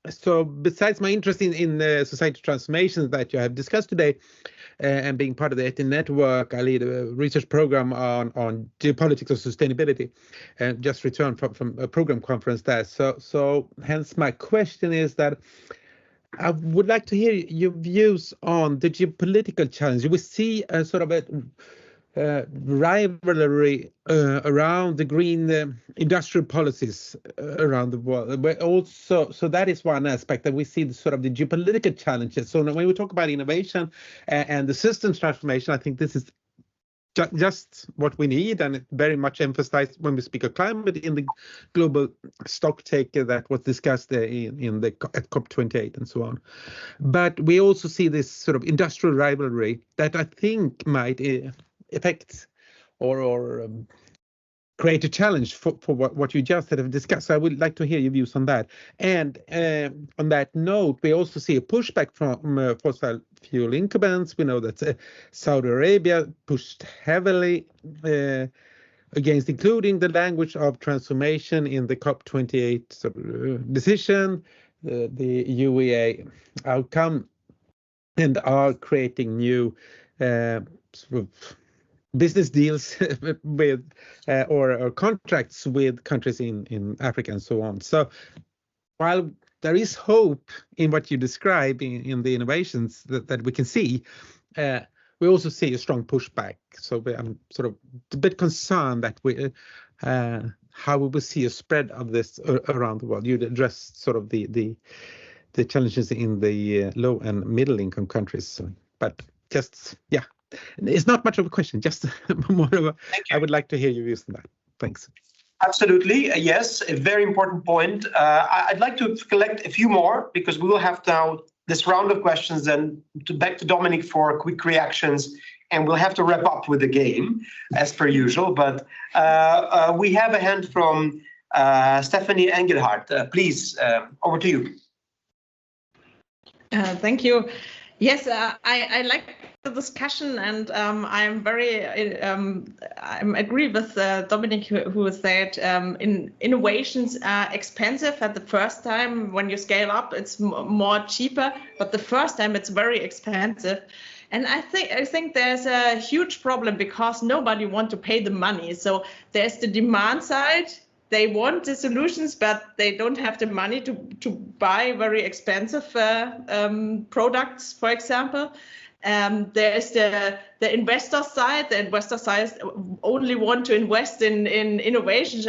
So besides my interest in society transformations that you have discussed today, and being part of the ETI network, I lead a research program on geopolitics of sustainability, and just returned from a program conference there. So hence my question is that I would like to hear your views on the geopolitical challenge. We see a sort of a rivalry around the green industrial policies around the world, but also, so that is one aspect that we see the sort of the geopolitical challenges. So when we talk about innovation and the systems transformation, I think this is just what we need, and it very much emphasized when we speak of climate in the global stocktake that was discussed at COP28 and so on. But we also see this sort of industrial rivalry that I think might affect or create a challenge for what you just have discussed. So I would like to hear your views on that. And on that note, we also see a pushback from fossil fuel incumbents. We know that Saudi Arabia pushed heavily against including the language of transformation in the COP28 decision, the UEA outcome, and are creating new sort of business deals with or contracts with countries in Africa and so on. So while there is hope in what you describe in the innovations that we can see, we also see a strong pushback. So I'm sort of a bit concerned that how we will see a spread of this around the world. You'd address sort of the challenges in the low and middle income countries, but just yeah. It's not much of a question, just more of a, I would like to hear your views on that. Thanks. Absolutely. Yes, a very important point. I'd like to collect a few more because we will have now this round of questions, then back to Dominique for quick reactions, and we'll have to wrap up with the game as per usual. But we have a hand from Stephanie Engelhardt. Please, over to you. Thank you. Yes, I like the discussion, and I'm very I agree with Dominic, who said innovations are expensive at the first time. When you scale up, it's more cheaper, but the first time it's very expensive. And I think there's a huge problem because nobody wants to pay the money. So there's the demand side. They want the solutions, but they don't have the money to buy very expensive products, for example. There's the investor side. The investor side only want to invest in innovations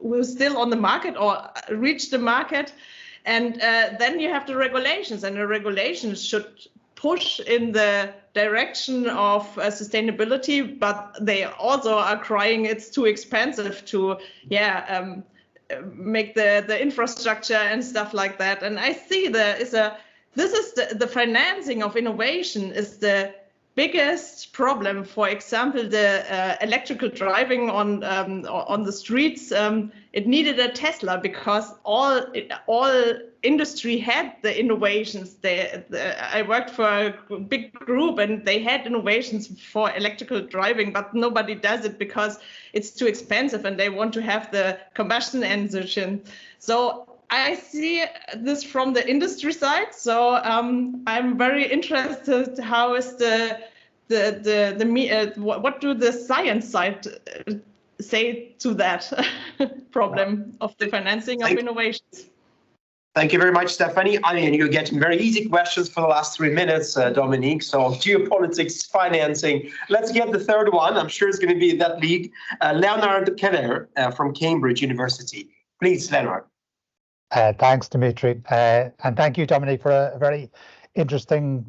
who's still on the market or reach the market. And then you have the regulations, and the regulations should push in the direction of sustainability, but they also are crying it's too expensive to make the infrastructure and stuff like that. And I see the financing of innovation is the biggest problem. For example, the electrical driving on the streets, it needed a Tesla because all industry had the innovations. I worked for a big group and they had innovations for electrical driving, but nobody does it because it's too expensive and they want to have the combustion engine. So I see this from the industry side. So I'm very interested how is what do the science side say to that problem of the financing of innovations? Thank you very much, Stephanie. I mean, you're getting very easy questions for the last 3 minutes, Dominique. So geopolitics, financing. Let's get the third one. I'm sure it's going to be in that league. Leonard Keller from Cambridge University. Please, Leonard. Thanks, Dmitry. And thank you, Dominique, for a very interesting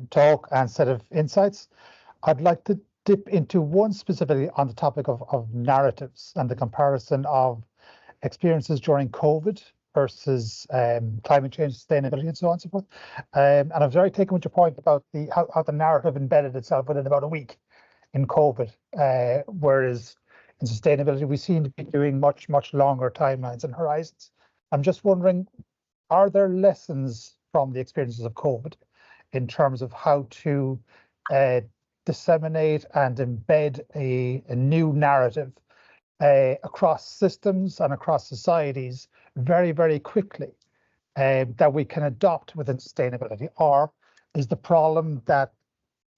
talk and set of insights. I'd like to dip into one specifically on the topic of narratives and the comparison of experiences during COVID versus climate change, sustainability, and so on and so forth. And I was very taken with your point about how the narrative embedded itself within about a week in COVID, whereas in sustainability, we seem to be doing much, much longer timelines and horizons. I'm just wondering, are there lessons from the experiences of COVID in terms of how to disseminate and embed a new narrative across systems and across societies very, very quickly that we can adopt within sustainability? Or is the problem that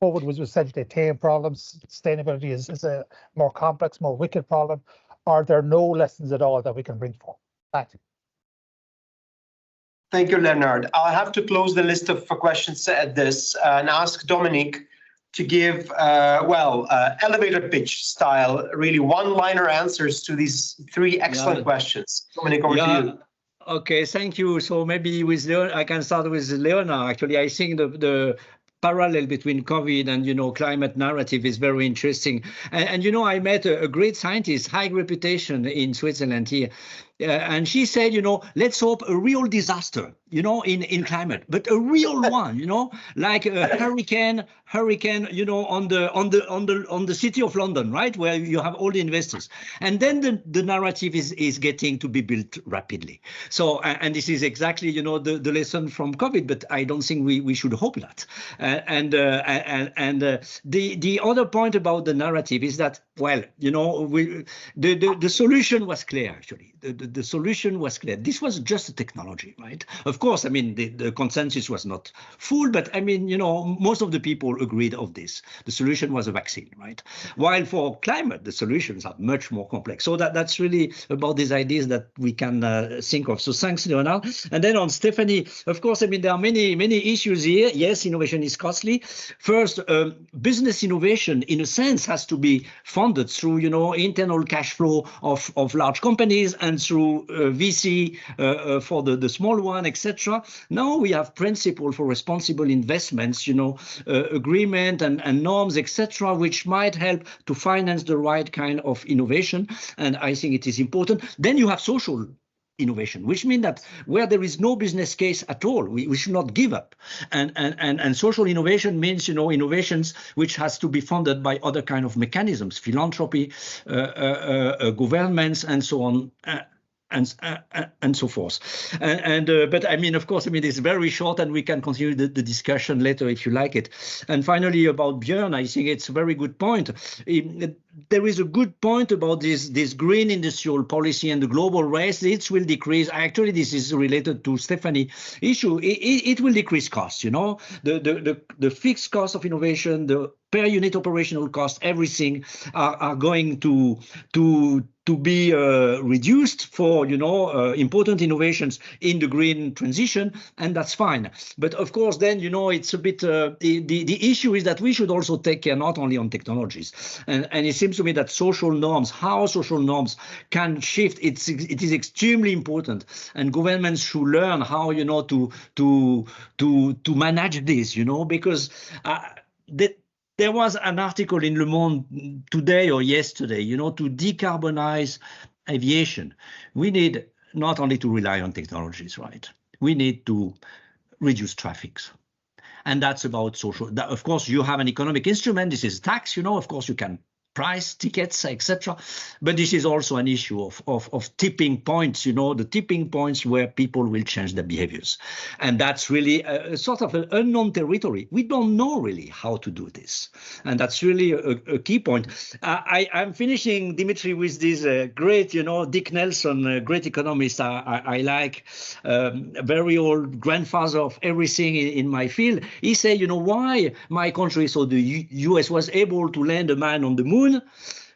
COVID was essentially a tame problem, sustainability is a more complex, more wicked problem? Are there no lessons at all that we can bring forward? Thank you. Thank you, Leonard. I'll have to close the list of questions at this and ask Dominique to give, elevator pitch style, really one-liner answers to these three excellent questions. Dominique, over to you. Okay, thank you. So maybe with I can start with Leonard. Actually, I think the parallel between COVID and climate narrative is very interesting. And I met a great scientist, high reputation in Switzerland here. And she said, let's hope a real disaster, in climate, but a real one, like a hurricane, on the city of London, right, where you have all the investors, and then the narrative is getting to be built rapidly. So, and this is exactly, the lesson from COVID, but I don't think we should hope that. The other point about the narrative is that, the solution was clear, actually. The solution was clear. This was just a technology, right? Of course, I mean, the consensus was not full, but I mean, most of the people agreed of this. The solution was a vaccine, right? While for climate, the solutions are much more complex. So that's really about these ideas that we can think of. So thanks, Leonard. And then on Stephanie, of course, I mean, there are many issues here. Yes, innovation is costly. First, business innovation, in a sense, has to be funded through, internal cash flow of large companies and through VC for the small one, etc. Now we have principle for responsible investments, agreement and norms, etc., which might help to finance the right kind of innovation. And I think it is important. Then you have social innovation, which means that where there is no business case at all, we should not give up. And social innovation means, innovations which has to be funded by other kind of mechanisms, philanthropy, governments, and so on. and so forth. But I mean, of course, I mean, it's very short, and we can continue the discussion later if you like it. And finally, about Björn, I think it's a very good point. There is a good point about this green industrial policy and the global race. It will decrease. Actually, this is related to Stephanie's issue. It will decrease costs. You know, the fixed cost of innovation, the per unit operational cost, everything are going to be reduced for, you know, important innovations in the green transition, and that's fine. But of course, then, you know, it's a bit the issue is that we should also take care not only on technologies, and it seems to me that social norms, how social norms can shift, it is extremely important, and governments should learn how, you know, to manage this, you know, because there was an article in Le Monde today or yesterday, you know, to decarbonize aviation. We need not only to rely on technologies, right? We need to reduce traffic. And that's about social. Of course, you have an economic instrument. This is tax, you know, of course, you can price tickets, etc. But this is also an issue of tipping points, you know, the tipping points where people will change their behaviors. And that's really a sort of an unknown territory. We don't know really how to do this. And that's really a key point. I'm finishing, Dmitry, with this great, you know, Dick Nelson, great economist I like, very old grandfather of everything in my field. He said, you know, why my country, so the US was able to land a man on the moon,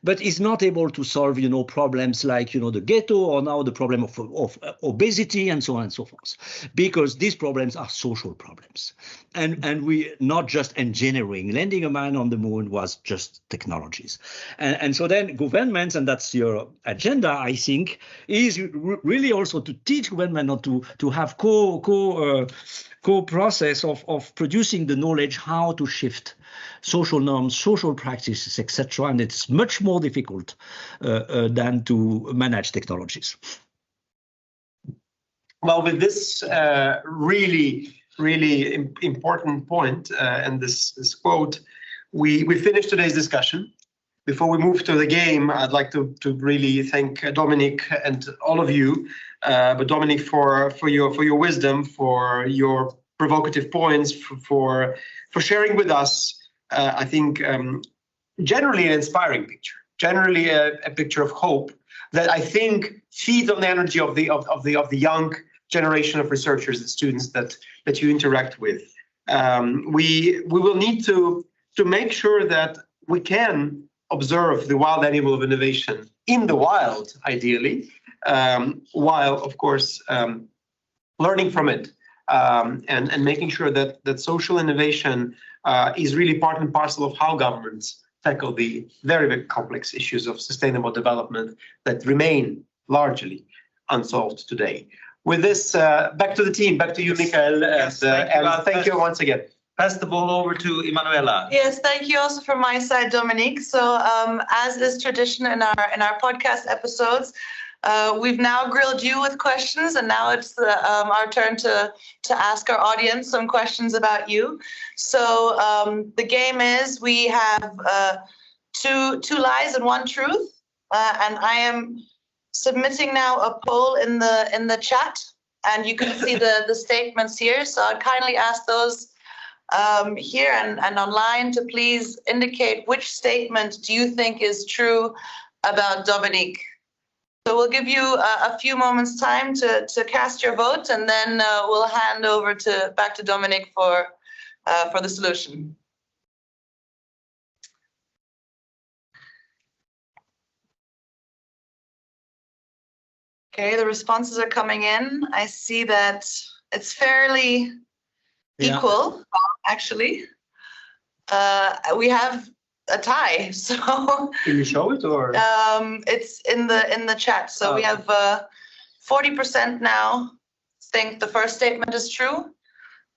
but is not able to solve, you know, problems like, you know, the ghetto or now the problem of obesity and so on and so forth, because these problems are social problems. And we not just engineering. Landing a man on the moon was just technologies. And so then governments, and that's your agenda, I think, is really also to teach government not to have co-process of producing the knowledge how to shift social norms, social practices, etc. And it's much more difficult than to manage technologies. Well, with this really important point and this quote, we finished today's discussion. Before we move to the game, I'd like to really thank Dominique and all of you, but Dominique for your wisdom, for your provocative points, for sharing with us. I think generally an inspiring picture, generally a picture of hope that I think feeds on the energy of the young generation of researchers and students that you interact with. We will need to make sure that we can observe the wild animal of innovation in the wild, ideally, while of course learning from it and making sure that social innovation is really part and parcel of how governments tackle the very, very complex issues of sustainable development that remain largely unsolved today. With this, back to the team, back to you, Mikael, Yes, and thank you once again. Pass the ball over to Emanuela. Yes, thank you also from my side, Dominique. So as is tradition in our podcast episodes, we've now grilled you with questions, and now it's our turn to ask our audience some questions about you. So the game is we have two lies and one truth, and I am submitting now a poll in the chat, and you can see the statements here. So I'd kindly ask those here and online to please indicate which statement do you think is true about Dominique. So we'll give you a few moments time to cast your vote, and then we'll hand over back to Dominique for the solution. Okay, the responses are coming in. I see that it's fairly equal, actually. We have a tie, so Can you show it, or it's in the chat. So we have 40% now think the first statement is true,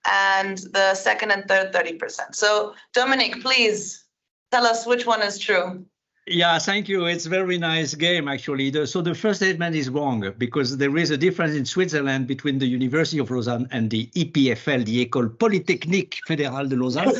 and the second and third 30%. So Dominique, please tell us which one is true. Yeah, thank you. It's a very nice game, actually. So the first statement is wrong because there is a difference in Switzerland between the University of Lausanne and the EPFL, the École Polytechnique Fédérale de Lausanne.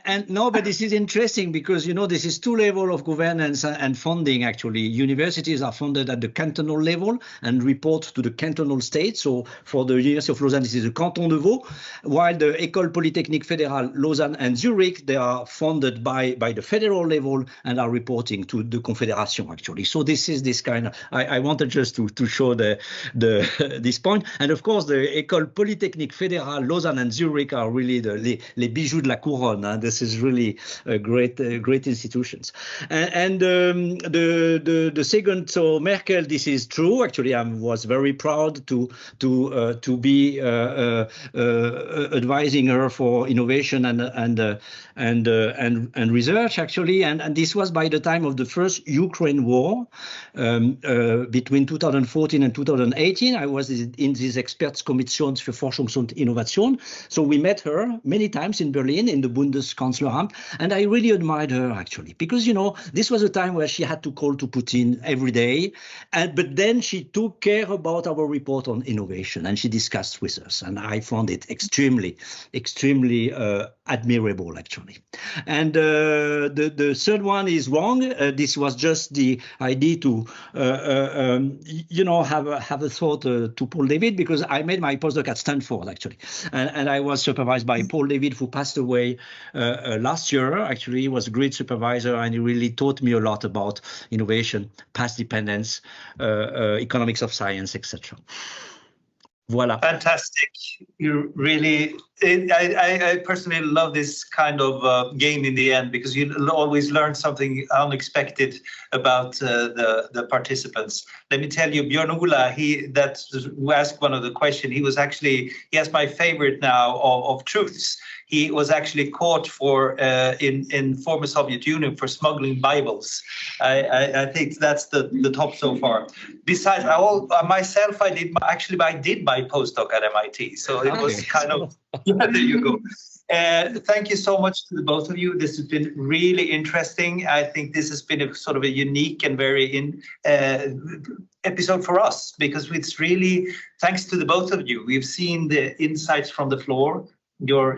and no, but this is interesting because, you know, this is two levels of governance and funding, actually. Universities are funded at the cantonal level and report to the cantonal state. So for the University of Lausanne, this is the Canton de Vaud, while the École Polytechnique Fédérale Lausanne and Zurich, they are funded by the federal level and are reporting to the Confederation, actually. So this is this kind of, I wanted just to show this point. And of course, the École Polytechnique Fédérale Lausanne and Zurich are really les bijoux de la couronne. This is really great institutions. And the second, so Merkel, this is true. Actually, I was very proud to be advising her for innovation and research, actually. And this was by the time of the first Ukraine war between 2014 and 2018. I was in this Expertskommission für Forschung und Innovation. So we met her many times in Berlin in the Bundeskanzleramt, and I really admired her, actually, because, you know, this was a time where she had to call to Putin every day, but then she took care about our report on innovation and she discussed with us, and I found it extremely admirable, actually. And the third one is wrong. This was just the idea to, you know, have a thought to Paul David, because I made my postdoc at Stanford, actually, and I was supervised by Paul David, who passed away last year. Actually, he was a great supervisor, and he really taught me a lot about innovation, path dependence, economics of science, etc. Voila. Fantastic. You really, I personally love this kind of game in the end, because you always learn something unexpected about the participants. Let me tell you, Björn Ola, who asked one of the questions, he has my favorite now of truths. He was actually caught in former Soviet Union for smuggling Bibles. I think that's the top so far. Besides, myself, I did my postdoc at MIT, so it was kind of, yeah, there you go. Thank you so much to the both of you. This has been really interesting. I think this has been a sort of a unique and very episode for us, because it's really thanks to the both of you. We've seen the insights from the floor. Your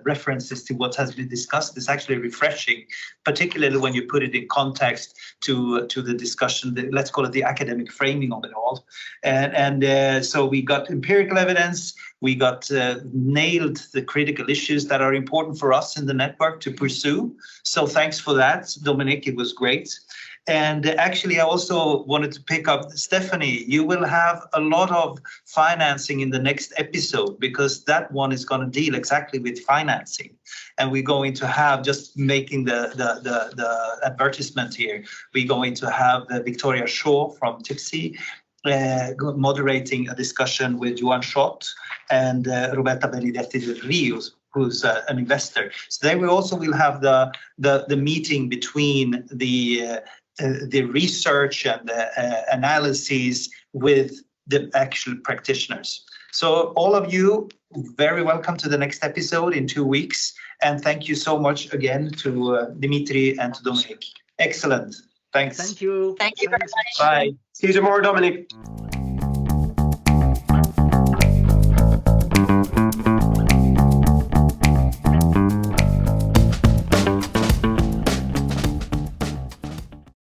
references to what has been discussed is actually refreshing, particularly when you put it in context to the discussion, let's call it the academic framing of it all. And so we got empirical evidence, we got nailed the critical issues that are important for us in the network to pursue. So thanks for that, Dominique, it was great. And actually, I also wanted to pick up, Stephanie, you will have a lot of financing in the next episode, because that one is going to deal exactly with financing. And we're going to have, just making the advertisement here, we're going to have Victoria Shaw from Tipsy moderating a discussion with Johan Schott and Roberta Benedetti del Rios, who's an investor. So then we also will have the meeting between the research and the analyses with the actual practitioners. So all of you, very welcome to the next episode in 2 weeks. And thank you so much again to Dmitry and to Dominique. Excellent. Thanks. Thank you. Thank you very much. Bye. See you tomorrow, Dominic.